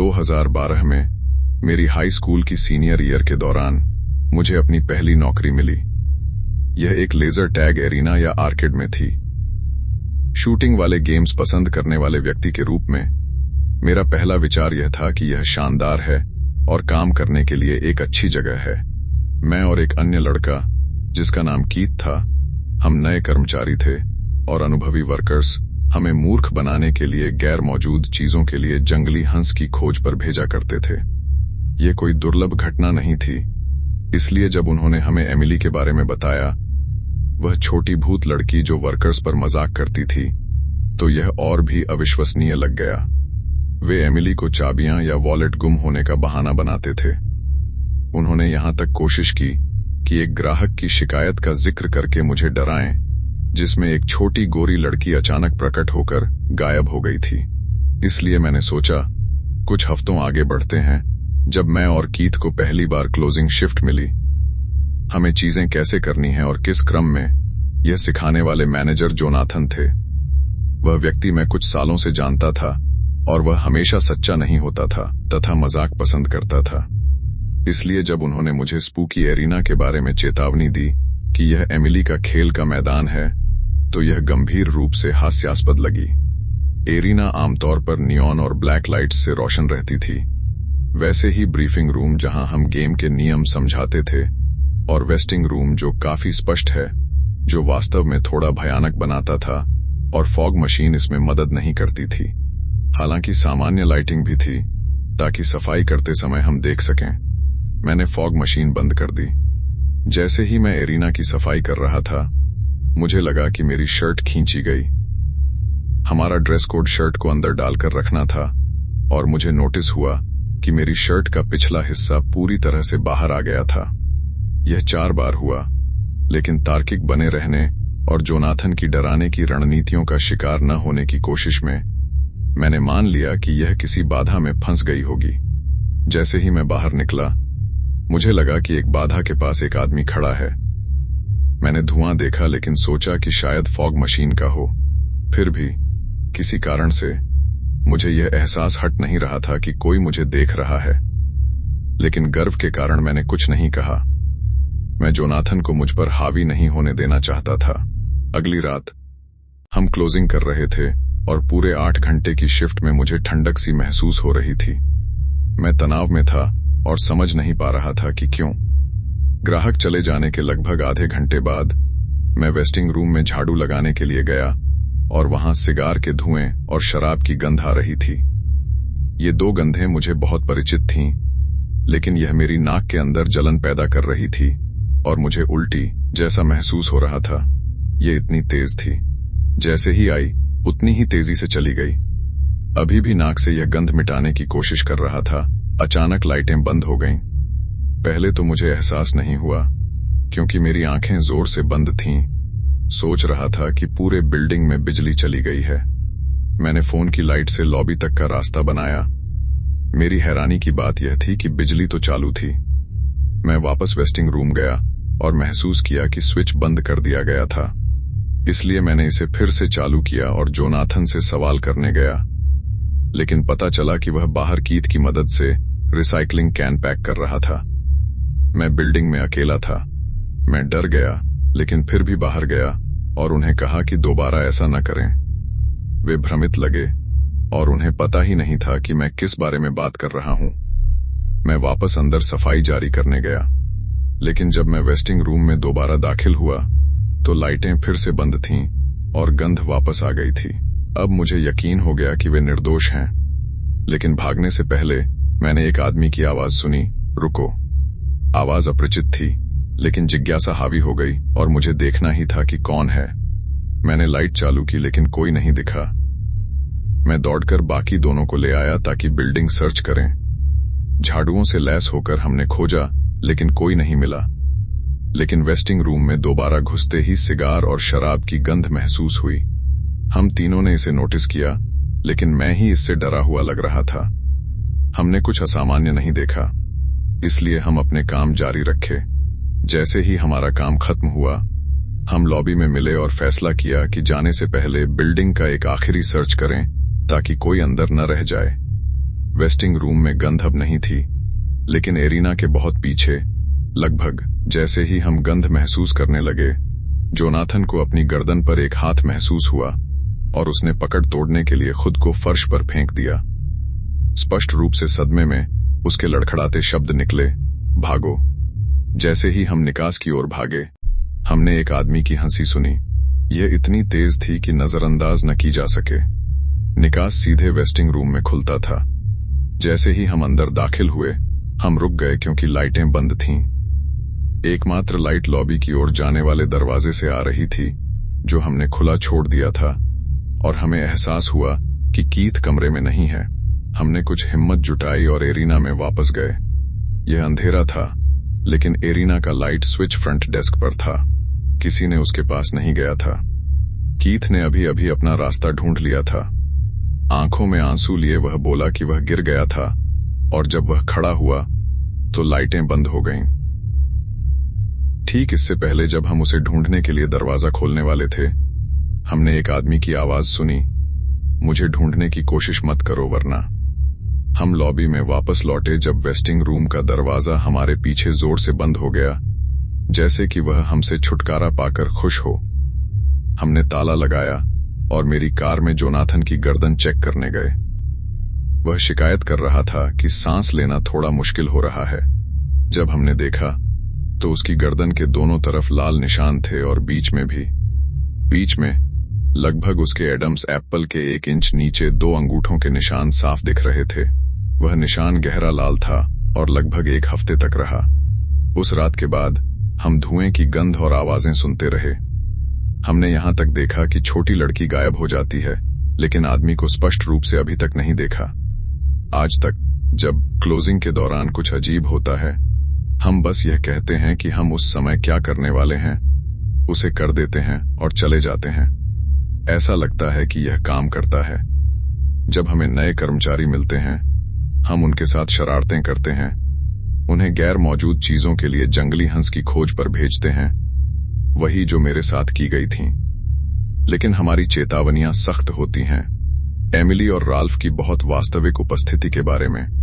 2012 में मेरी high school की सीनियर ईयर के दौरान मुझे अपनी पहली नौकरी मिली। यह एक लेजर टैग एरिना या आर्केड में थी। शूटिंग वाले गेम्स पसंद करने वाले व्यक्ति के रूप में मेरा पहला विचार यह था कि यह शानदार है और काम करने के लिए एक अच्छी जगह है। मैं और एक अन्य लड़का जिसका नाम कीथ था, हम नए कर्मचारी थे और अनुभवी वर्कर्स हमें मूर्ख बनाने के लिए गैर मौजूद चीजों के लिए जंगली हंस की खोज पर भेजा करते थे। ये कोई दुर्लभ घटना नहीं थी, इसलिए जब उन्होंने हमें एमिली के बारे में बताया, वह छोटी भूत लड़की जो वर्कर्स पर मजाक करती थी, तो यह और भी अविश्वसनीय लग गया। वे एमिली को चाबियां या वॉलेट गुम होने का बहाना बनाते थे। उन्होंने यहां तक कोशिश की कि एक ग्राहक की शिकायत का जिक्र करके मुझे डराएं, जिसमें एक छोटी गोरी लड़की अचानक प्रकट होकर गायब हो गई थी। इसलिए मैंने सोचा, कुछ हफ्तों आगे बढ़ते हैं। जब मैं और कीथ को पहली बार क्लोजिंग शिफ्ट मिली, हमें चीजें कैसे करनी हैं और किस क्रम में, यह सिखाने वाले मैनेजर जोनाथन थे। वह व्यक्ति मैं कुछ सालों से जानता था और वह हमेशा सच्चा नहीं होता था तथा मजाक पसंद करता था। इसलिए जब उन्होंने मुझे स्पूकी एरिना के बारे में चेतावनी दी कि यह एमिली का खेल का मैदान है, तो यह गंभीर रूप से हास्यास्पद लगी। एरिना आमतौर पर नियॉन और ब्लैक लाइट्स से रोशन रहती थी। वैसे ही ब्रीफिंग रूम जहां हम गेम के नियम समझाते थे, और वेस्टिंग रूम जो काफी स्पष्ट है, जो वास्तव में थोड़ा भयानक बनाता था, और फॉग मशीन इसमें मदद नहीं करती थी। हालांकि सामान्य लाइटिंग भी थी ताकि सफाई करते समय हम देख सकें। मैंने फॉग मशीन बंद कर दी। जैसे ही मैं एरिना की सफाई कर रहा था, मुझे लगा कि मेरी शर्ट खींची गई। हमारा ड्रेस कोड शर्ट को अंदर डालकर रखना था और मुझे नोटिस हुआ कि मेरी शर्ट का पिछला हिस्सा पूरी तरह से बाहर आ गया था। यह 4 बार हुआ, लेकिन तार्किक बने रहने और जोनाथन की डराने की रणनीतियों का शिकार न होने की कोशिश में मैंने मान लिया कि यह किसी बाधा में फंस गई होगी। जैसे ही मैं बाहर निकला, मुझे लगा कि एक बाधा के पास एक आदमी खड़ा है। मैंने धुआं देखा लेकिन सोचा कि शायद फॉग मशीन का हो। फिर भी किसी कारण से मुझे यह एहसास हट नहीं रहा था कि कोई मुझे देख रहा है, लेकिन गर्व के कारण मैंने कुछ नहीं कहा। मैं जोनाथन को मुझ पर हावी नहीं होने देना चाहता था। अगली रात हम क्लोजिंग कर रहे थे और पूरे 8 घंटे की शिफ्ट में मुझे ठंडक सी महसूस हो रही थी। मैं तनाव में था और समझ नहीं पा रहा था कि क्यों। ग्राहक चले जाने के लगभग आधे घंटे बाद मैं वेस्टिंग रूम में झाड़ू लगाने के लिए गया और वहां सिगार के धुएं और शराब की गंध आ रही थी। ये 2 गंधें मुझे बहुत परिचित थीं, लेकिन यह मेरी नाक के अंदर जलन पैदा कर रही थी और मुझे उल्टी जैसा महसूस हो रहा था। ये इतनी तेज थी, जैसे ही आई उतनी ही तेजी से चली गई। अभी भी नाक से यह गंध मिटाने की कोशिश कर रहा था, अचानक लाइटें बंद हो गईं। पहले तो मुझे एहसास नहीं हुआ क्योंकि मेरी आंखें जोर से बंद थीं। सोच रहा था कि पूरे बिल्डिंग में बिजली चली गई है। मैंने फोन की लाइट से लॉबी तक का रास्ता बनाया। मेरी हैरानी की बात यह थी कि बिजली तो चालू थी। मैं वापस वेस्टिंग रूम गया और महसूस किया कि स्विच बंद कर दिया गया था। इसलिए मैंने इसे फिर से चालू किया और जोनाथन से सवाल करने गया, लेकिन पता चला कि वह बाहर कीथ की मदद से रिसाइकलिंग कैन पैक कर रहा था। मैं बिल्डिंग में अकेला था। मैं डर गया, लेकिन फिर भी बाहर गया और उन्हें कहा कि दोबारा ऐसा न करें। वे भ्रमित लगे और उन्हें पता ही नहीं था कि मैं किस बारे में बात कर रहा हूं। मैं वापस अंदर सफाई जारी करने गया, लेकिन जब मैं वेस्टिंग रूम में दोबारा दाखिल हुआ तो लाइटें फिर से बंद थीं और गंध वापस आ गई थी। अब मुझे यकीन हो गया कि वे निर्दोष हैं, लेकिन भागने से पहले मैंने एक आदमी की आवाज सुनी, रुको। आवाज अपरिचित थी, लेकिन जिज्ञासा हावी हो गई और मुझे देखना ही था कि कौन है। मैंने लाइट चालू की, लेकिन कोई नहीं दिखा। मैं दौड़कर बाकी दोनों को ले आया ताकि बिल्डिंग सर्च करें। झाड़ुओं से लैस होकर हमने खोजा, लेकिन कोई नहीं मिला। लेकिन वेस्टिंग रूम में दोबारा घुसते ही सिगार और शराब की गंध महसूस हुई। हम तीनों ने इसे नोटिस किया, लेकिन मैं ही इससे डरा हुआ लग रहा था। हमने कुछ असामान्य नहीं देखा, इसलिए हम अपने काम जारी रखे। जैसे ही हमारा काम खत्म हुआ, हम लॉबी में मिले और फैसला किया कि जाने से पहले बिल्डिंग का एक आखिरी सर्च करें ताकि कोई अंदर न रह जाए। वेस्टिंग रूम में गंध अब नहीं थी, लेकिन एरिना के बहुत पीछे, लगभग जैसे ही हम गंध महसूस करने लगे, जोनाथन को अपनी गर्दन पर एक हाथ महसूस हुआ और उसने पकड़ तोड़ने के लिए खुद को फर्श पर फेंक दिया। स्पष्ट रूप से सदमे में उसके लड़खड़ाते शब्द निकले, भागो। जैसे ही हम निकास की ओर भागे, हमने एक आदमी की हंसी सुनी। यह इतनी तेज थी कि नजरअंदाज न की जा सके। निकास सीधे वेस्टिंग रूम में खुलता था। जैसे ही हम अंदर दाखिल हुए, हम रुक गए क्योंकि लाइटें बंद थीं। एकमात्र लाइट लॉबी की ओर जाने वाले दरवाजे से आ रही थी, जो हमने खुला छोड़ दिया था, और हमें एहसास हुआ कि कीथ कमरे में नहीं है। हमने कुछ हिम्मत जुटाई और एरिना में वापस गए। यह अंधेरा था, लेकिन एरिना का लाइट स्विच फ्रंट डेस्क पर था। किसी ने उसके पास नहीं गया था। कीथ ने अभी अभी अपना रास्ता ढूंढ लिया था। आंखों में आंसू लिए वह बोला कि वह गिर गया था, और जब वह खड़ा हुआ तो लाइटें बंद हो गईं। ठीक इससे पहले जब हम उसे ढूंढने के लिए दरवाजा खोलने वाले थे, हमने एक आदमी की आवाज सुनी, मुझे ढूंढने की कोशिश मत करो वरना। हम लॉबी में वापस लौटे जब वेस्टिंग रूम का दरवाजा हमारे पीछे जोर से बंद हो गया, जैसे कि वह हमसे छुटकारा पाकर खुश हो। हमने ताला लगाया और मेरी कार में जोनाथन की गर्दन चेक करने गए। वह शिकायत कर रहा था कि सांस लेना थोड़ा मुश्किल हो रहा है। जब हमने देखा तो उसकी गर्दन के दोनों तरफ लाल निशान थे और बीच में लगभग उसके एडम्स एप्पल के 1 इंच नीचे 2 अंगूठों के निशान साफ दिख रहे थे। वह निशान गहरा लाल था और लगभग 1 हफ्ते तक रहा। उस रात के बाद हम धुएं की गंध और आवाजें सुनते रहे। हमने यहां तक देखा कि छोटी लड़की गायब हो जाती है, लेकिन आदमी को स्पष्ट रूप से अभी तक नहीं देखा। आज तक जब क्लोजिंग के दौरान कुछ अजीब होता है, हम बस यह कहते हैं कि हम उस समय क्या करने वाले हैं, उसे कर देते हैं और चले जाते हैं। ऐसा लगता है कि यह काम करता है। जब हमें नए कर्मचारी मिलते हैं, हम उनके साथ शरारतें करते हैं, उन्हें गैर मौजूद चीजों के लिए जंगली हंस की खोज पर भेजते हैं, वही जो मेरे साथ की गई थी। लेकिन हमारी चेतावनियां सख्त होती हैं, एमिली और राल्फ की बहुत वास्तविक उपस्थिति के बारे में।